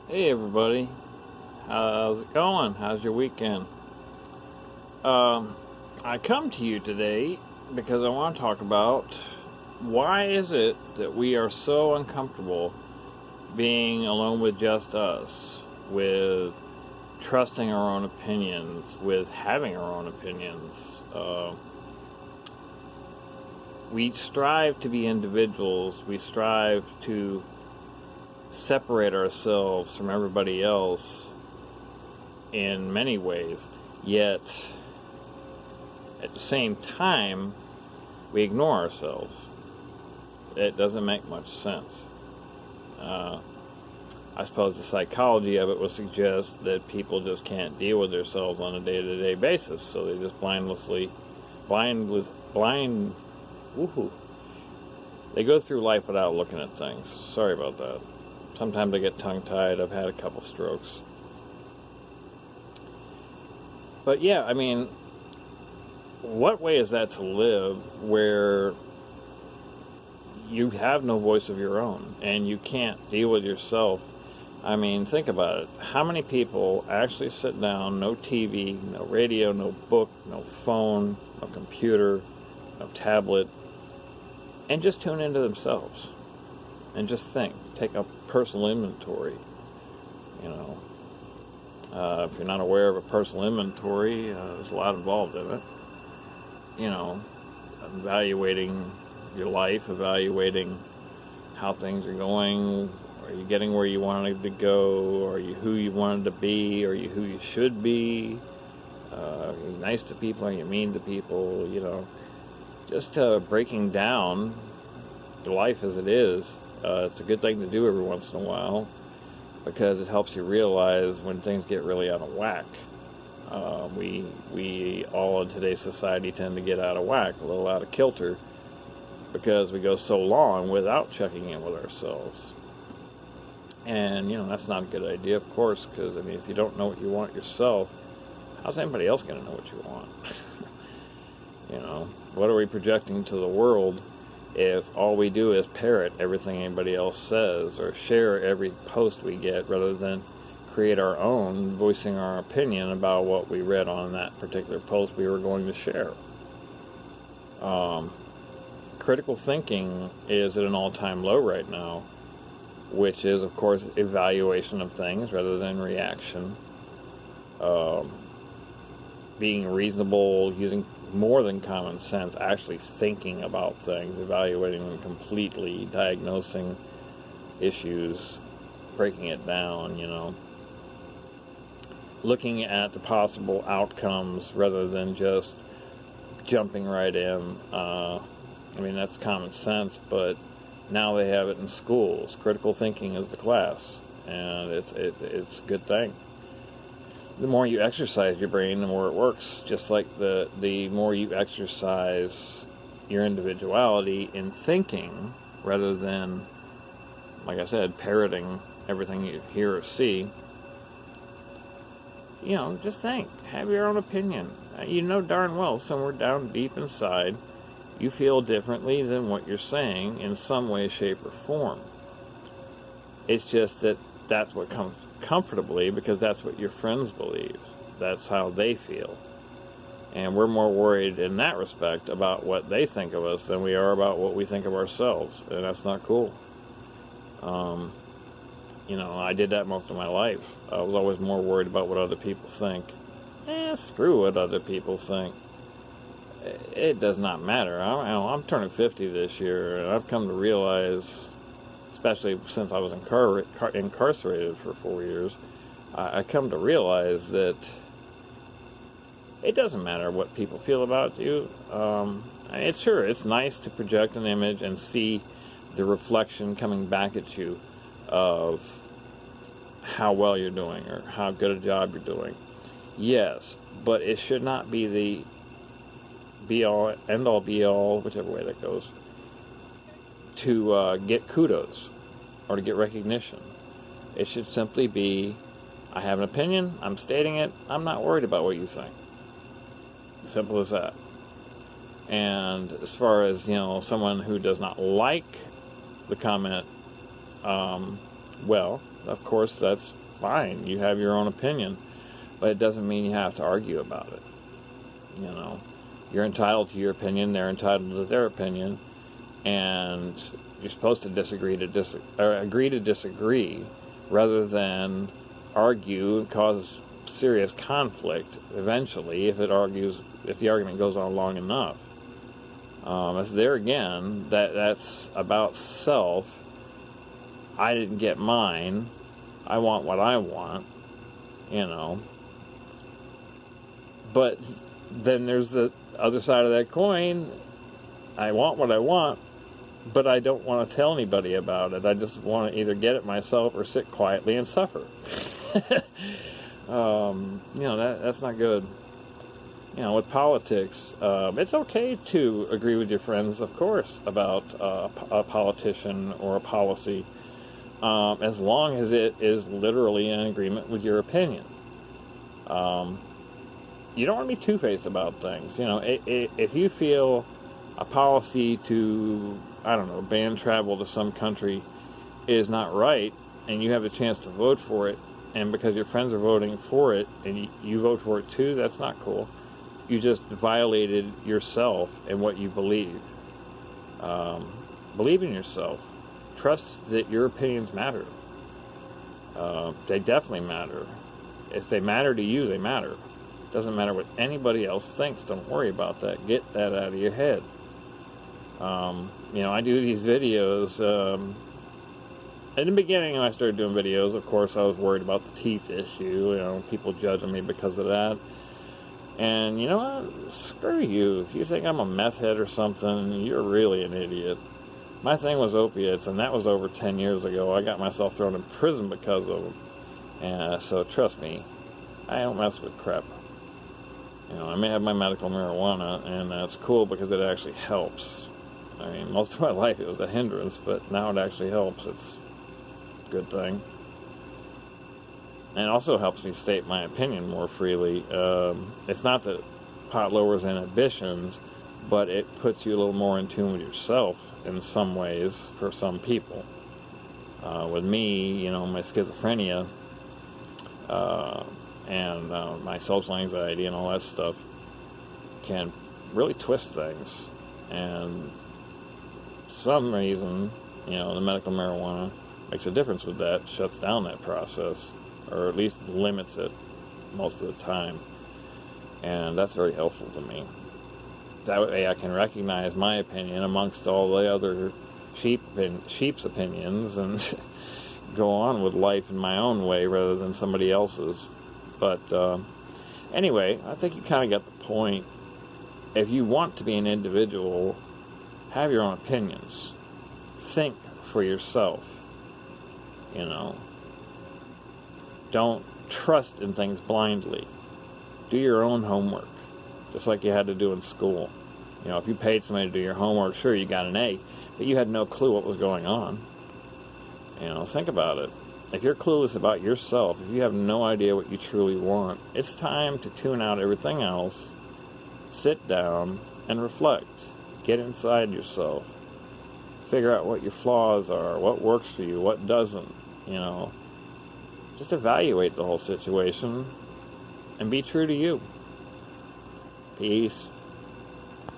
Hey everybody, how's it going? How's your weekend? Um, I come to you today because I want to talk about why is it that we are so uncomfortable being alone with just us, with trusting our own opinions, with having our own opinions. We strive to be individuals. We strive to separate ourselves from everybody else in many ways, yet at the same time, we ignore ourselves. It doesn't make much sense. Uh, I suppose the psychology of it would suggest that people just can't deal with themselves on a day-to-day basis, so they just blind, woohoo. They go through life without looking at things. Sorry about that. Sometimes I get tongue-tied. I've had a couple strokes. But yeah, I mean, what way is that to live where you have no voice of your own and you can't deal with yourself? I mean, think about it. How many people actually sit down, no TV, no radio, no book, no phone, no computer, no tablet, and just tune into themselves and just think, take a personal inventory, you know? If you're not aware of a personal inventory, there's a lot involved in it. You know, evaluating your life, evaluating how things are going. Are you getting where you wanted to go? Are you who you wanted to be? Are you who you should be? Are you nice to people? Are you mean to people? You know, just breaking down your life as it is. It's a good thing to do every once in a while, because it helps you realize when things get really out of whack. We all in today's society tend to get out of whack, a little out of kilter, because we go so long without checking in with ourselves. And, you know, that's not a good idea, of course, because, I mean, if you don't know what you want yourself, how's anybody else going to know what you want? You know, what are we projecting to the world if all we do is parrot everything anybody else says or share every post we get rather than create our own, voicing our opinion about what we read on that particular post we were going to share? Critical thinking is at an all-time low right now, which is, of course, evaluation of things rather than reaction. Being reasonable, using more than common sense, actually thinking about things, evaluating them completely, diagnosing issues, breaking it down, you know. Looking at the possible outcomes rather than just jumping right in. I mean, that's common sense, but now they have it in schools. Critical thinking is the class, and it's a good thing. The more you exercise your brain, the more it works. Just like the more you exercise your individuality in thinking, rather than, like I said, parroting everything you hear or see. You know, just think. Have your own opinion. You know darn well somewhere down deep inside you feel differently than what you're saying in some way, shape, or form. It's just that that's what comes comfortably because that's what your friends believe. That's how they feel. And we're more worried in that respect about what they think of us than we are about what we think of ourselves. And that's not cool. You know, I did that most of my life. I was always more worried about what other people think. Screw what other people think. It does not matter. I'm turning 50 this year, and I've come to realize, especially since I was incarcerated for 4 years, I come to realize that it doesn't matter what people feel about you. It's nice to project an image and see the reflection coming back at you of how well you're doing or how good a job you're doing. Yes, but it should not be the be-all, end-all, be-all, whichever way that goes, to get kudos or to get recognition. It should simply be, I have an opinion, I'm stating it, I'm not worried about what you think. Simple as that. And as far as, you know, someone who does not like the comment, well, of course, that's fine. You have your own opinion, but it doesn't mean you have to argue about it. You know, you're entitled to your opinion, they're entitled to their opinion, and you're supposed to agree to disagree rather than argue and cause serious conflict eventually if the argument goes on long enough. If there again, that's about self. I didn't get mine. I want what I want, you know. But then there's the other side of that coin. I want what I want, but I don't want to tell anybody about it. I just want to either get it myself or sit quietly and suffer. You know, that's not good. You know, with politics, it's okay to agree with your friends, of course, about a politician or a policy, as long as it is literally in agreement with your opinion. You don't want to be two-faced about things. You know, if you feel a policy to, I don't know, ban travel to some country is not right, and you have a chance to vote for it, and because your friends are voting for it, and you vote for it too, that's not cool. You just violated yourself and what you believe. Believe in yourself. Trust that your opinions matter. They definitely matter. If they matter to you, they matter. Doesn't matter what anybody else thinks. Don't worry about that. Get that out of your head. You know, I do these videos. In the beginning, when I started doing videos, of course, I was worried about the teeth issue. You know, people judging me because of that. And you know what? Screw you. If you think I'm a meth head or something, you're really an idiot. My thing was opiates, and that was over 10 years ago. I got myself thrown in prison because of them. And so trust me, I don't mess with crap. You know, I may have my medical marijuana, and that's cool because it actually helps. I mean, most of my life it was a hindrance, but now it actually helps. It's a good thing. And it also helps me state my opinion more freely. It's not that pot lowers inhibitions, but it puts you a little more in tune with yourself in some ways for some people. With me, you know, my schizophrenia and my social anxiety and all that stuff can really twist things. And for some reason, you know, the medical marijuana makes a difference with that, shuts down that process, or at least limits it most of the time. And that's very helpful to me. That way I can recognize my opinion amongst all the other sheep's opinions and go on with life in my own way rather than somebody else's. But anyway, I think you kind of got the point. If you want to be an individual, have your own opinions. Think for yourself, you know. Don't trust in things blindly. Do your own homework, just like you had to do in school. You know, if you paid somebody to do your homework, sure, you got an A, but you had no clue what was going on. You know, think about it. If you're clueless about yourself, if you have no idea what you truly want, it's time to tune out everything else, sit down, and reflect. Get inside yourself. Figure out what your flaws are, what works for you, what doesn't, you know. Just evaluate the whole situation and be true to you. Peace.